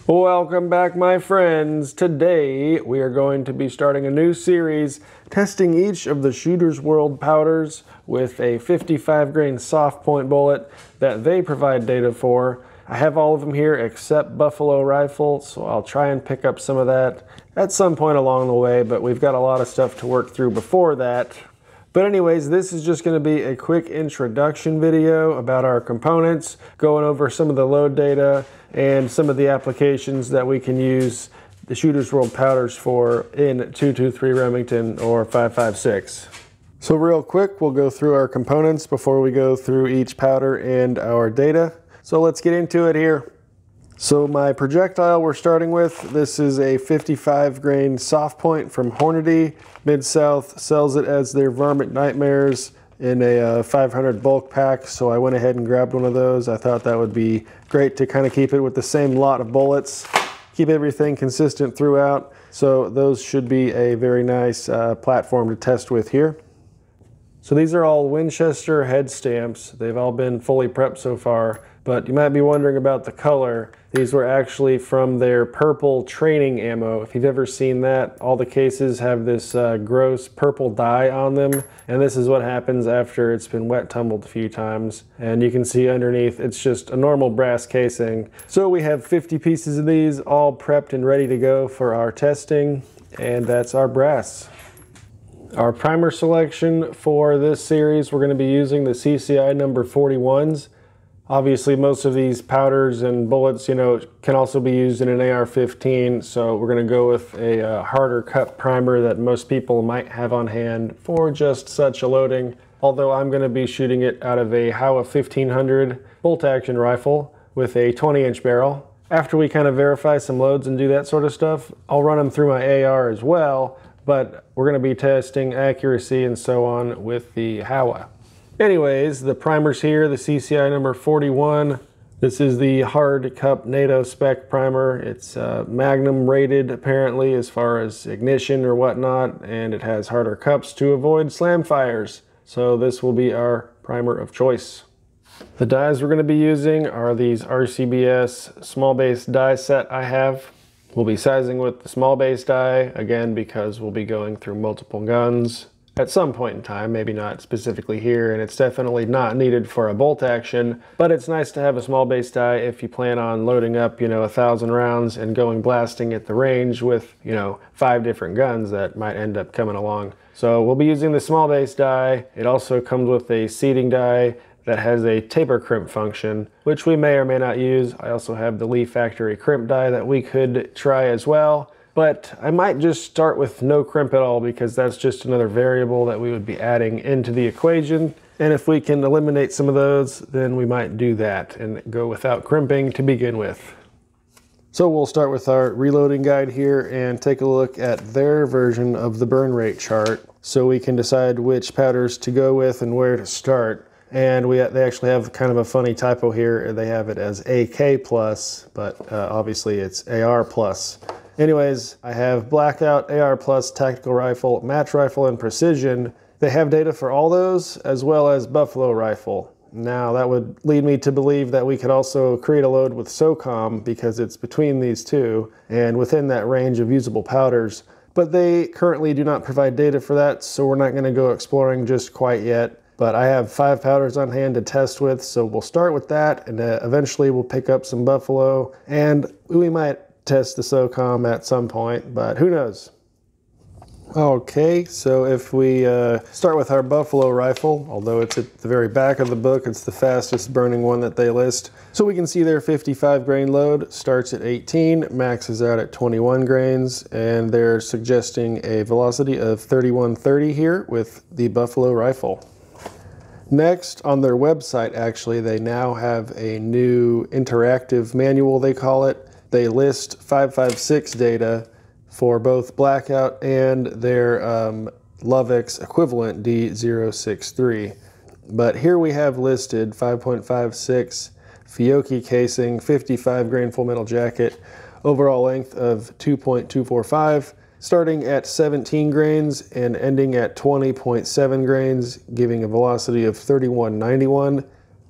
Welcome back, my friends. Today we are going to be starting a new series testing each of the Shooters World powders with a 55 grain soft point bullet that they provide data for. I have all of them here except Buffalo Rifle, so I'll try and pick up some of that at some point along the way, but we've got a lot of stuff to work through before that. But anyways, this is just going to be a quick introduction video about our components, going over some of the load data and some of the applications that we can use the Shooters World powders for in 223 Remington or 5.56. So real quick, we'll go through our components before we go through each powder and our data. So let's get into it here. So my projectile we're starting with, this is a 55 grain soft point from Hornady. Midsouth sells it as their Varmint Nightmares in a 500 bulk pack, so I went ahead and grabbed one of those. I thought that would be great to kind of keep it with the same lot of bullets, keep everything consistent throughout. So those should be a very nice platform to test with here. So these are all Winchester head stamps. They've all been fully prepped so far, but you might be wondering about the color. These were actually from their purple training ammo. If you've ever seen that, all the cases have this gross purple dye on them, and this is what happens after it's been wet tumbled a few times. And you can see underneath, it's just a normal brass casing. So we have 50 pieces of these all prepped and ready to go for our testing, and that's our brass. Our primer selection for this series, we're going to be using the CCI number 41s. Obviously, most of these powders and bullets, can also be used in an AR-15, so we're going to go with a harder cut primer that most people might have on hand for just such a loading. Although I'm going to be shooting it out of a Howa 1500 bolt-action rifle with a 20-inch barrel. After we kind of verify some loads and do that sort of stuff, I'll run them through my AR as well, but we're going to be testing accuracy and so on with the Howa. Anyways, the primer's here, the CCI number 41. This is the hard cup NATO spec primer. It's Magnum rated apparently as far as ignition or whatnot, and it has harder cups to avoid slam fires. So this will be our primer of choice. The dyes we're going to be using are these RCBS small base dye set I have. We'll be sizing with the small base die, again, because we'll be going through multiple guns at some point in time, maybe not specifically here, and it's definitely not needed for a bolt action, but it's nice to have a small base die if you plan on loading up, 1,000 rounds and going blasting at the range with, 5 different guns that might end up coming along. So we'll be using the small base die. It also comes with a seating die that has a taper crimp function, which we may or may not use. I also have the Lee Factory crimp die that we could try as well, but I might just start with no crimp at all because that's just another variable that we would be adding into the equation. And if we can eliminate some of those, then we might do that and go without crimping to begin with. So we'll start with our reloading guide here and take a look at their version of the burn rate chart so we can decide which powders to go with and where to start. And they actually have kind of a funny typo here. They have it as AK plus, but obviously it's AR plus. Anyways, I have Blackout, AR plus, Tactical Rifle, Match Rifle, and Precision. They have data for all those, as well as Buffalo Rifle. Now that would lead me to believe that we could also create a load with SOCOM because it's between these two and within that range of usable powders. But they currently do not provide data for that, so we're not going to go exploring just quite yet. But I have 5 powders on hand to test with, so we'll start with that, and eventually we'll pick up some Buffalo, and we might test the SOCOM at some point, but who knows? Okay, so if we start with our Buffalo Rifle, although it's at the very back of the book, it's the fastest burning one that they list. So we can see their 55 grain load starts at 18, maxes out at 21 grains, and they're suggesting a velocity of 3130 here with the Buffalo Rifle. Next, on their website, actually, they now have a new interactive manual, they call it. They list 5.56 data for both Blackout and their Lovex equivalent D063. But here we have listed 5.56 Fiocchi casing, 55 grain full metal jacket, overall length of 2.245, starting at 17 grains and ending at 20.7 grains, giving a velocity of 3191.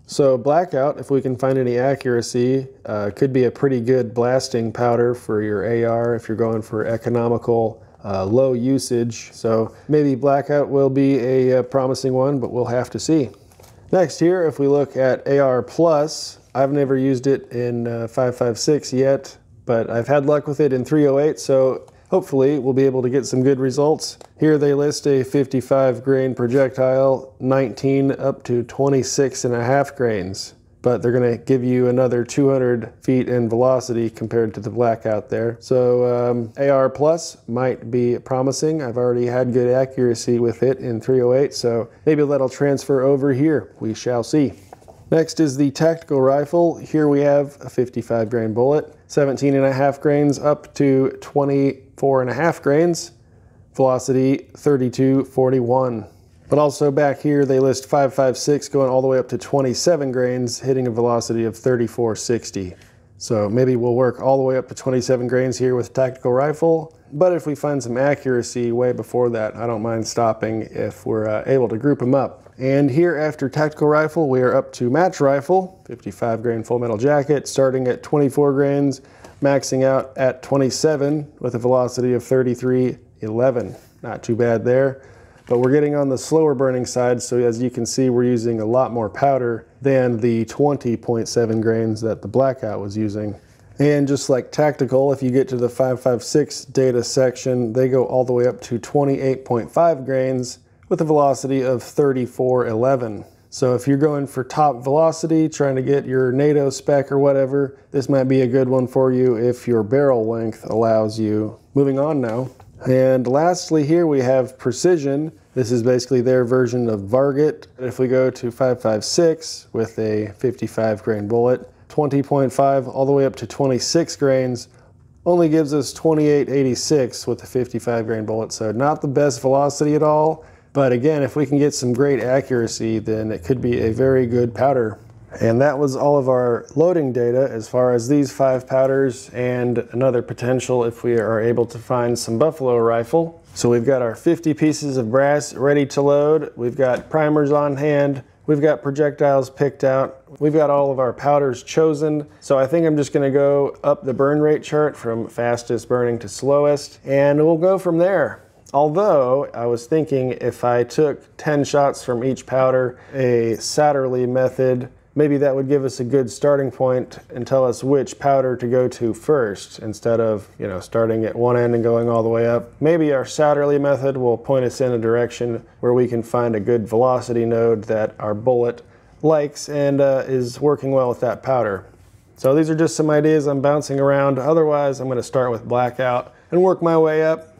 So Blackout, if we can find any accuracy, could be a pretty good blasting powder for your AR if you're going for economical, low usage. So maybe Blackout will be a promising one, but we'll have to see. Next here, if we look at AR Plus, I've never used it in 5.56 yet, but I've had luck with it in 308, so hopefully we'll be able to get some good results. Here they list a 55 grain projectile, 19 up to 26.5 grains, but they're going to give you another 200 feet in velocity compared to the Blackout there. So AR Plus might be promising. I've already had good accuracy with it in 308, so maybe that'll transfer over here. We shall see. Next is the tactical rifle. Here we have a 55 grain bullet, 17.5 grains up to 24.5 grains, velocity 32.41. But also back here they list 5.56 going all the way up to 27 grains, hitting a velocity of 34.60. So maybe we'll work all the way up to 27 grains here with tactical rifle. But if we find some accuracy way before that, I don't mind stopping if we're able to group them up. And here after tactical rifle, we are up to match rifle, 55 grain full metal jacket, starting at 24 grains, maxing out at 27 with a velocity of 33.11. Not too bad there, but we're getting on the slower burning side. So as you can see, we're using a lot more powder than the 20.7 grains that the Blackout was using. And just like tactical, if you get to the 5.56 data section, they go all the way up to 28.5 grains with a velocity of 34.11. So if you're going for top velocity, trying to get your NATO spec or whatever, this might be a good one for you if your barrel length allows you. Moving on now. And lastly here we have Precision. This is basically their version of Varmint. If we go to 5.56 with a 55 grain bullet, 20.5 all the way up to 26 grains, only gives us 28.86 with a 55 grain bullet. So not the best velocity at all. But again, if we can get some great accuracy, then it could be a very good powder. And that was all of our loading data as far as these 5 powders and another potential if we are able to find some buffalo rifle. So we've got our 50 pieces of brass ready to load. We've got primers on hand. We've got projectiles picked out. We've got all of our powders chosen. So I think I'm just gonna go up the burn rate chart from fastest burning to slowest, and we'll go from there. Although I was thinking if I took 10 shots from each powder, a Satterley method, maybe that would give us a good starting point and tell us which powder to go to first instead of, starting at one end and going all the way up. Maybe our Satterley method will point us in a direction where we can find a good velocity node that our bullet likes and is working well with that powder. So these are just some ideas I'm bouncing around. Otherwise, I'm going to start with Blackout and work my way up.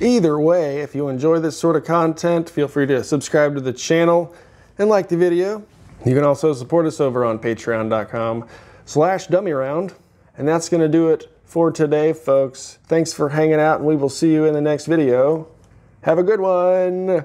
Either way, if you enjoy this sort of content, feel free to subscribe to the channel and like the video. You can also support us over on patreon.com/dummyround. And that's going to do it for today, folks. Thanks for hanging out, and we will see you in the next video. Have a good one.